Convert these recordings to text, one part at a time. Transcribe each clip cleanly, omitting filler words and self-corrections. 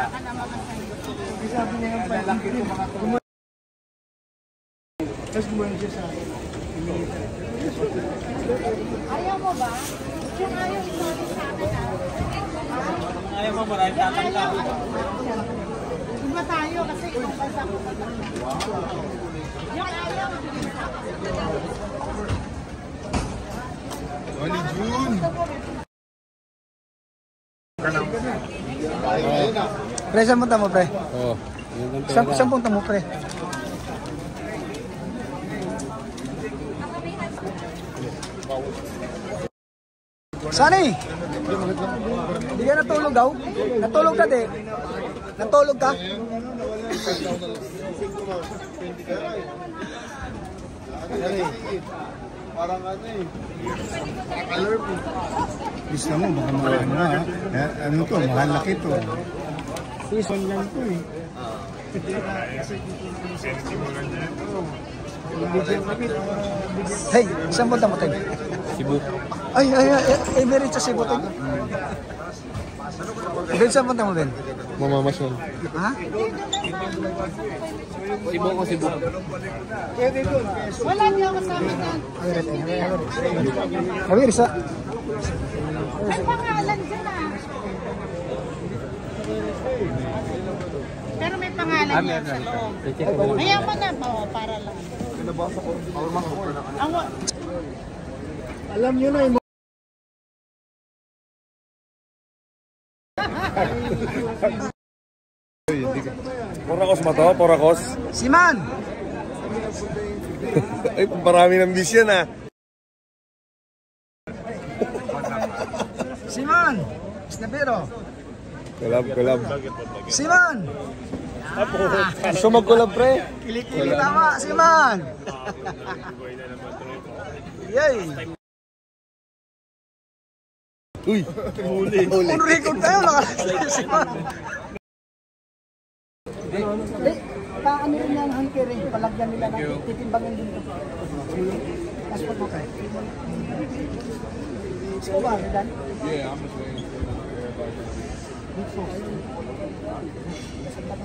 Baka naman ang sa'yo. Sabi niya yung palaki ng mga to. Tapos gumano siya sa akin. Ayaw mo ba? Yung ayaw ito sa akin ha? Ayaw mo, marami tatang ka. Diba tayo kasi itong bansa ko pa lang. Yung ayaw, bigyan sa akin. Oli June! Pre, saan punta mo, pre? Oo. Saan punta mo, pre? Sani! Hindi ka natulog daw? Natulog ka, de? Natulog ka? Parang ano eh. Color po. Gusto mo, baka mahal na ha. Ano to, mahal laki to. Season lang to eh. Hey, saan punta mo, tayo? Cebu. Ay, meron sa Cebu, tayo. Ben, saan punta mo, Ben? Mamamasyon. Ha? Cebu ko Cebu. Wala niyo kasama dyan. Kami, Risa. May pangalan dyan ah. Pero may pangalan yan sa loob. Kaya mo na ba para lang. Alam nyo na yung Porakos ba to? Porakos? Siman! Ay, parami ng bis yan ah. Siman! Snapero! Kulab. Siman! Gusto mag-kulab, pre? Kilikili tama, Siman! Yay! Uy! Huli. On record tayo, nakalagay Siman! Paano rin yan ang kering? Palagyan nila ng titimbangin dito. Passport mo kayo. So ba, Dan? Yeah, I'm just waiting for everybody.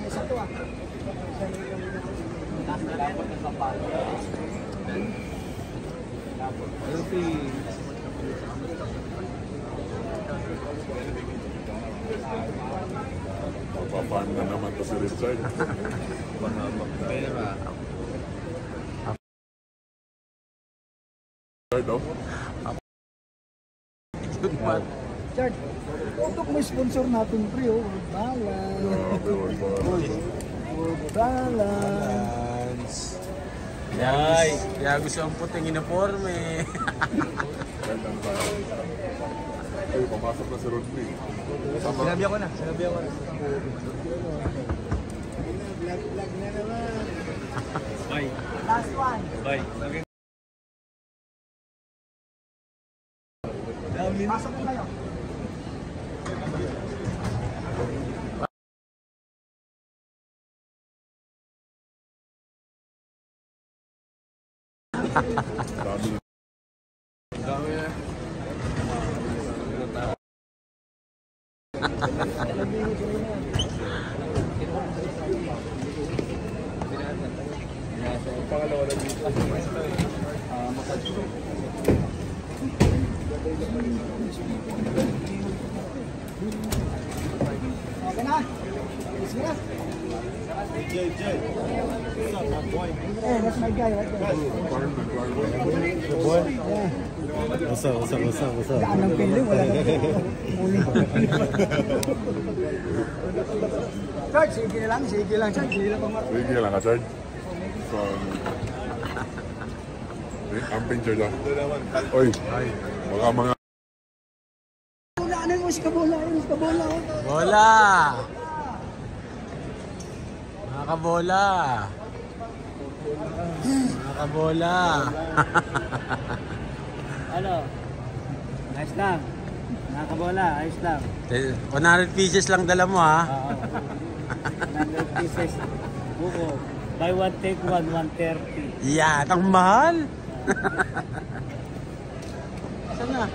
Isa to ah. Papaan na naman to si Richard. Chard, tutok mo sponsor natin pre, oh. Balance. Yay! Kaya gusto ang puting uniforme. Ay, pumasok na si Rodney. Sinabi ako na. Vlog na naman. Bye. Last one. Bye. Pasok na kayo. Dami na. Pangalawa na dito. Okay na. Sige na. JJ. What's up, my boy? Hey, that's my guy right there. The boy? Yeah. What's up? Daan ng piling, wala na. Uli. Chard, sige lang, Chard. Sige lang pang Sige lang ka, Chard. Amping Chard lang. Oy, baka mga... bola, ano yung iskabola? Bola! Mga kabola! Mga kabola! Ano? Ayos lang. Nakabola, ayos lang. 100 pieces lang dala mo ha? Oo. 100 pieces. Buko. Buy one, take one, 130. Yan, ang mahal! Saan na?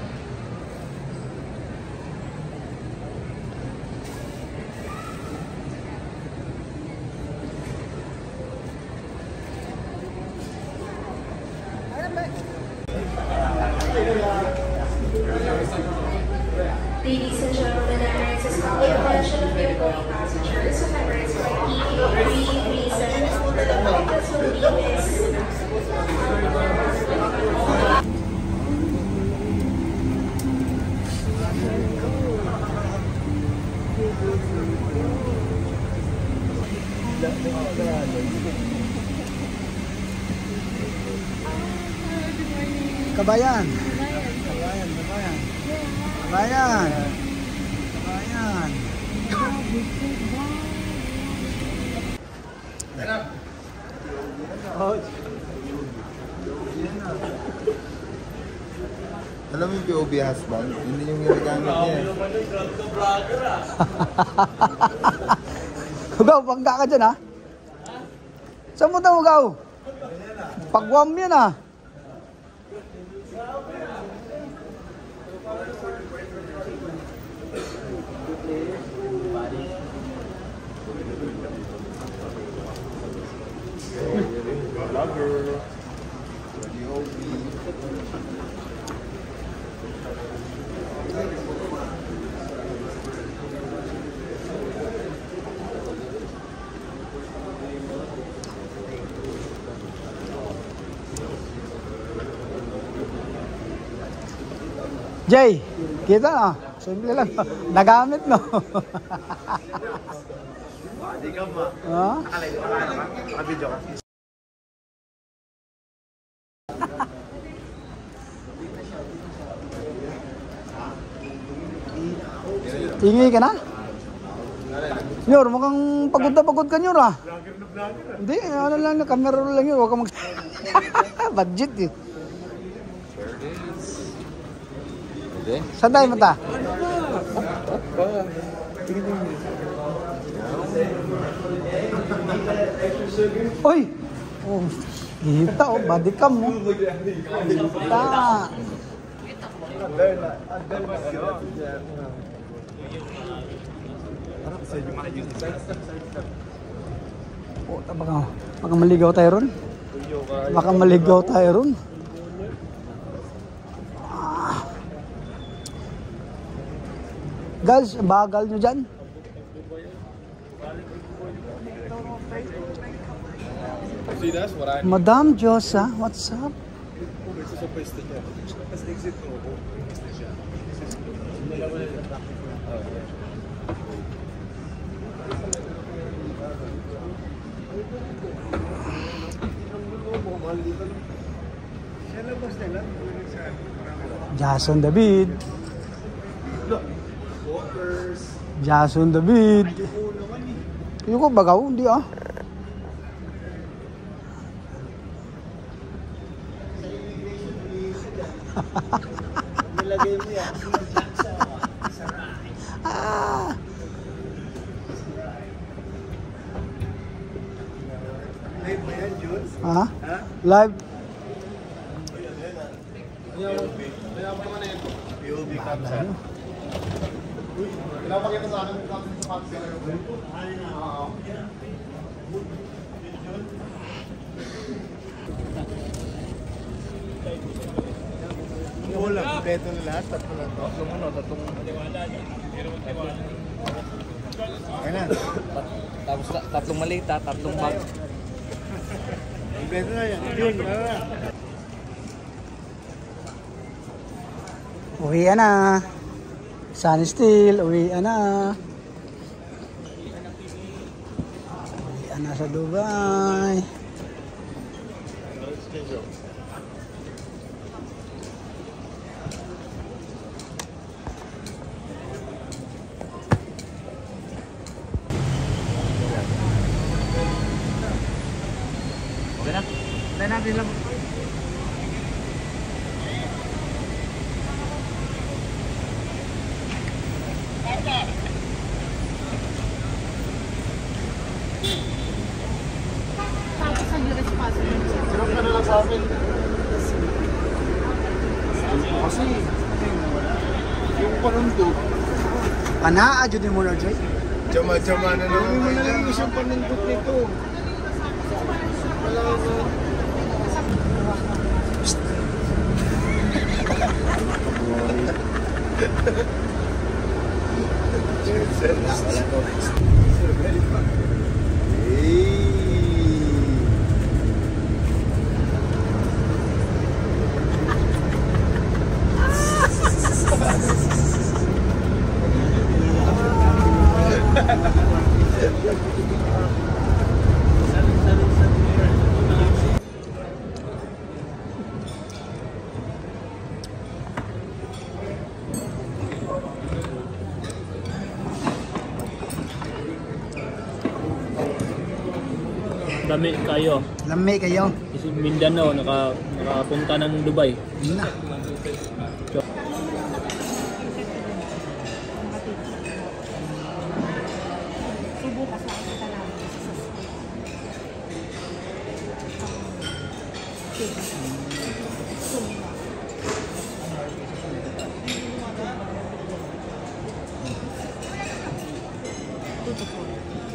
gentlemen, Emirates is calling attention of incoming passengers of Emirates Flight EA337 for the flight that will be missed. Kabayan. Kabayan. Kabayan. Kabayan. Alam mo yung POV husband? Hindi yung ginagamit niya. Ugaw, pangga ka dyan ha? Saan mo tayo ugaw? Pagwam yan ha? Jay, kita na. Simple lang. Nagamit, no? Hindi ka ba? Ha? Nakabidyo ka. Hingi ka na? Nyor, mukhang pagod na pagod ka, Nyor, ah. Hindi, ano lang, camera roll lang yun. Huwag ka mag... budget, eh. Saan tayo mata? Uy! Oh, kita, oh, body cam, oh. Kita. Oh, baka maligaw tayo ron. Baka maligaw tayo ron. Guys, bagal nyo dyan. Madam Josa, what's up? Jason David. Jason David. Yung ko bagaw, hindi ah. Nilagay mo yan. Live mo yan, Jules? Ha? Live. POV kapsa. Pinapakita sa akin sa kapsa. Wala, kompleto na lahat. Tatlong ano, tatlong... Ayan na. Tapos tatlong malita, tatlong bag. Kompleto na yan. Yun, na. Uwian na. Sun Steel, uwian na. Uwian na sa Dubai. Okay na? Tayo natin lang. Tapos ang responsibility. Sarap ka na lang sa akin. Kasi, yung panundog, Panaa, dyan mo na, Joy. Jama-jama na naman. Hindi mo na lang isang panundog nito. Dami kayo. Lami kayo. Kasi Mindanao, nakapunta ng Dubai. Yun na. Subukas lang kita namin. Tutupo.